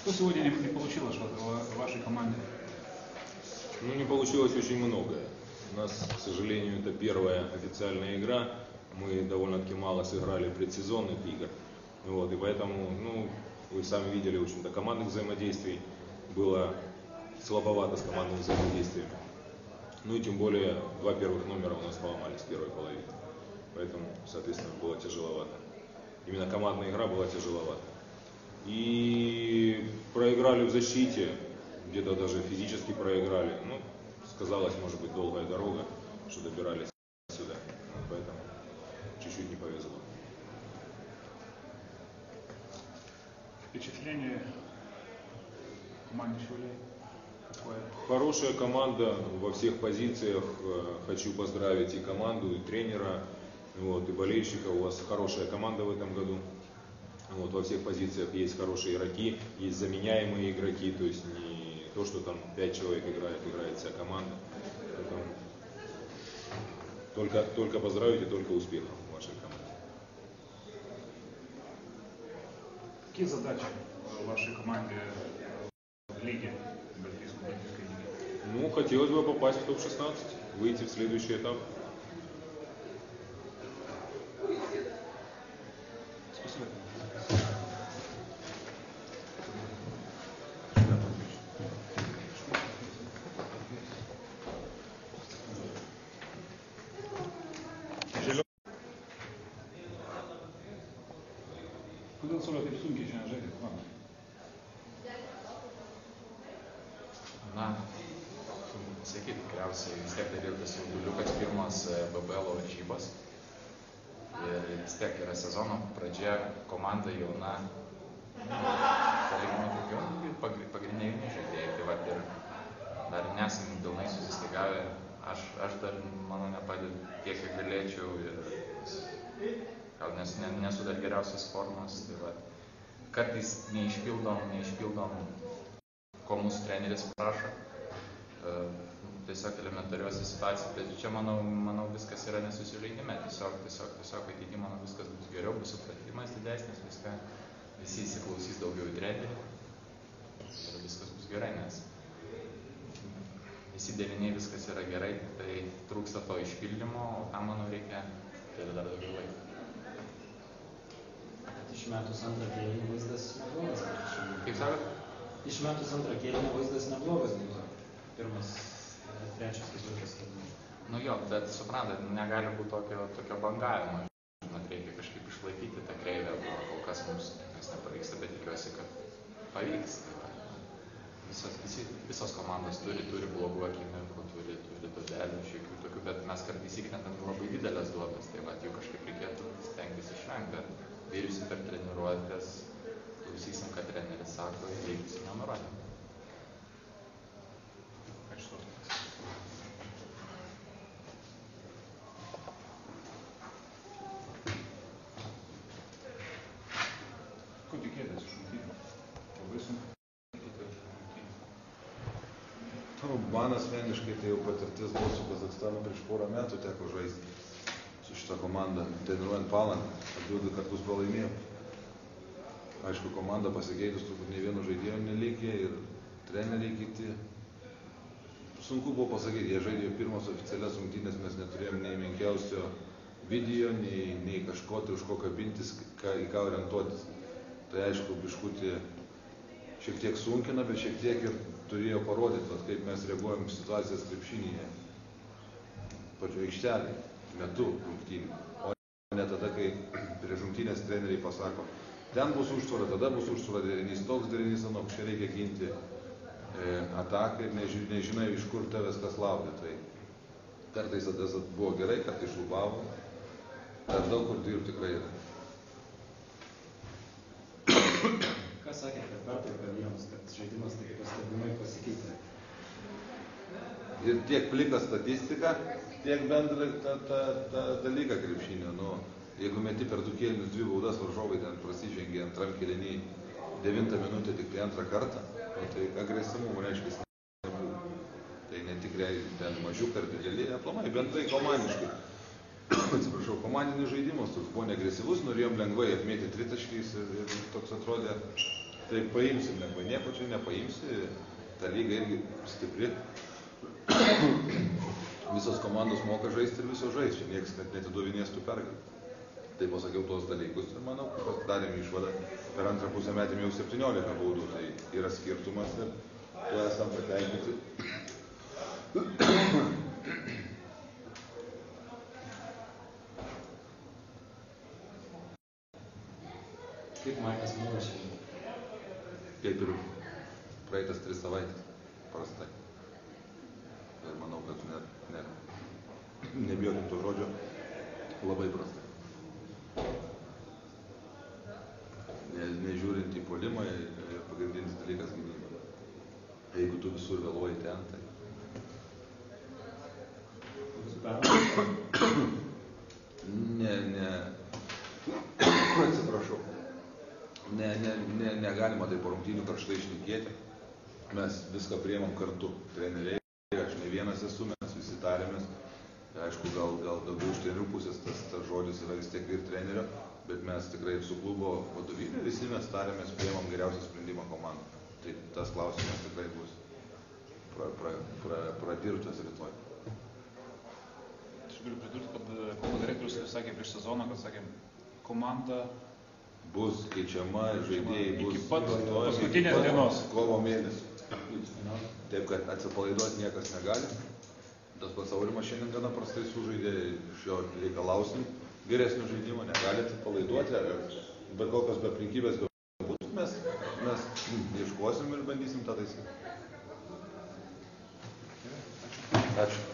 Что сегодня не получилось в вашей команде? Ну, не получилось очень многое. У нас, к сожалению, это первая официальная игра. Мы довольно-таки мало сыграли предсезонных игр. Вот, и поэтому, ну, вы сами видели, в общем-то, командных взаимодействий было слабовато с командным взаимодействием. Ну и тем более, два первых номера у нас поломались в первой половине. Поэтому, соответственно, было тяжеловато. Именно командная игра была тяжеловата. И проиграли в защите, где-то даже физически проиграли. Ну, сказалось, может быть, долгая дорога, что добирались сюда. Поэтому чуть-чуть не повезло. Впечатление команды сегодня какое? Хорошая команда во всех позициях. Хочу поздравить и команду, и тренера, вот, и болельщиков. У вас хорошая команда в этом году. Вот, во всех позициях есть хорошие игроки, есть заменяемые игроки, то есть не то, что там 5 человек играет вся команда. Поэтому только поздравить и только успехов в вашей команде. Какие задачи в вашей команде в лиге, в Балтийской лиге? Ну, хотелось бы попасть в топ-16, выйти в следующий этап. Спасибо. Kodėl Sauliau taip sunkiai šiandien žaidė komanda? Na, sakyti, tikriausiai vis tiek tai tas jauduliukas pirmas BBL varžybos. Ir vis tiek yra sezono pradžia, komanda jauna, palyginti tokiu, pagrindiniai jauni žaidėjai. Tai va, ir dar nesam pilnai susistygavę, aš dar, manau, nepadedu tiek, kiek galėčiau ir gal nesu dar geriausios formos. Tai va, kartais neišpildom, ko mūsų treneris prašo, tiesiog elementariuose situacijose, bet čia manau viskas yra nesusižaidime, tiesiog ateity, manau, viskas bus geriau, bus supratimas didesnis, viską, visi įsiklausys daugiau į trenerį ir viskas bus gerai, nes visi deriniai viskas yra gerai, tai trūksta to išpildymo, o tam, manau, reikia dar daugiau laiko. Išmetus antrą kėlinį vaizdas neblogas. Kaip sakot? Išmetus antrą kėlinį vaizdas neblogas buvo. Pirmas, trečias, ketvirtas kėlinys. Nu jo, bet suprantat, negali būti tokio bangavimo. Žinot, reikia kažkaip išlaikyti tą kreivę, kol kas mums nepavyksta, bet tikiuosi, kad pavyks. Visos komandos turi blogų akimirkų, turi duobelių, šiokių tokių, bet mes kartais įkrentam labai didelės duobės, tai va, jų kažkaip reikėtų stengtis išvengti, bet vyriusi per treniruotės, klausysim, ką treneris sako, ir veiksim jo nurodymą. Ačiū. Ko tikėtis iš rungtynių? Labai sunku tikėtis iš rungtynių. Man asmeniškai tai jau patirtis buvo su Kazakstanu prieš porą metų teko žaisti su šitą komandą, treniruojant Palangą, 2 kartus pralaimėjau. Aišku, komanda pasikeitus, turbūt ne vieno žaidėjo nelikė ir treneriai kiti. Sunku buvo pasakyti, jie žaidė pirmos oficialias rungtynės, mes neturėjom nei menkiausio video, nei kažko, tai už ko kabintis, į ką orientuotis. Tai aišku, biškutį šiek tiek sunkina, bet šiek tiek ir turėjo parodyti, kaip mes reaguojam situacijas krepšinyje, pačiu aikštelėje, metu rungtynių. O ne tada, kai prieš rungtynės treneriai pasako, ten bus užtvara, tada bus užtvara derinys, toks derinys, anoks, čia reikia ginti ataką ir nežinai, iš kur tavęs kas laukia. Tai kartais tas buvo gerai, kartais šlubavo, dar daug kur dirbti tikrai yra. Ką sakėte pertrauką jiems, kad žaidimas taip pastebimai pasikeitė? Ir tiek plika statistika, tiek bendra ta dalyką krepšinio. Nu, jeigu meti per 2 kėlinius 2 baudas, varžovai ten prasižengė antram kėliny 9 minutę tik tai antrą kartą, tai agresyvumo reiškia nebuvo. Tai ne tikrai ten mažiukai ar dideli, aplamai, bendrai komandiškai. Atsiprašau, komandinis žaidimas toks buvo neagresyvus, norėjom lengvai apmėti tritaškiais ir toks atrodė Tai paimsim, nieko čia nepaimsi, ta lyga irgi stipri. Visos komandos moka žaisti ir visos žais, čia niekas net netiduovinės tų pergalį. Tai pasakiau tuos dalykus ir manau, kad darėm išvadą, per antrą pusę metėm jau 17 baudų, tai yra skirtumas ir tuo esam patenkinti. Kaip Markas Mūras šiandien? Kaip ir praeitas 3 savaitės, prastai. Ir manau, kad nebijokim to žodžio, labai prastai. Nežiūrint į puolimą, pagrindinis dalykas gynyba. Jeigu tu visur vėluoji ten, tai... Atsiprašau. Negalima tai po rungtynių karštai šnekėti. Mes viską priimam kartu. Treneriai, aš ne vienas esu, mes visi tarėmės. Aišku, gal daugiau iš trenerių pusės tas žodis yra vis tiek ir trenerio, bet mes tikrai su klubo vadovybė visi mes tarėmės, priimam geriausią sprendimą komandą. Tai tas klausimas tikrai bus pradirbtas rytoj. Aš galiu pridurti, kad klubo direktorius sakė prieš sezoną, kad sakė, komanda bus keičiama, žaidėjai bus iki pat paskutinės dienos. Kovo mėnesį. Taip, kad atsipalaiduoti niekas negali. Tas pats Aurimas šiandien gana prastai sužaidė, iš jo reikalausim geresnio žaidimo, negali atsipalaiduoti, bet kokios be aplinkybės bus, mes ieškosim ir bandysim tą taisyti. Ačiū.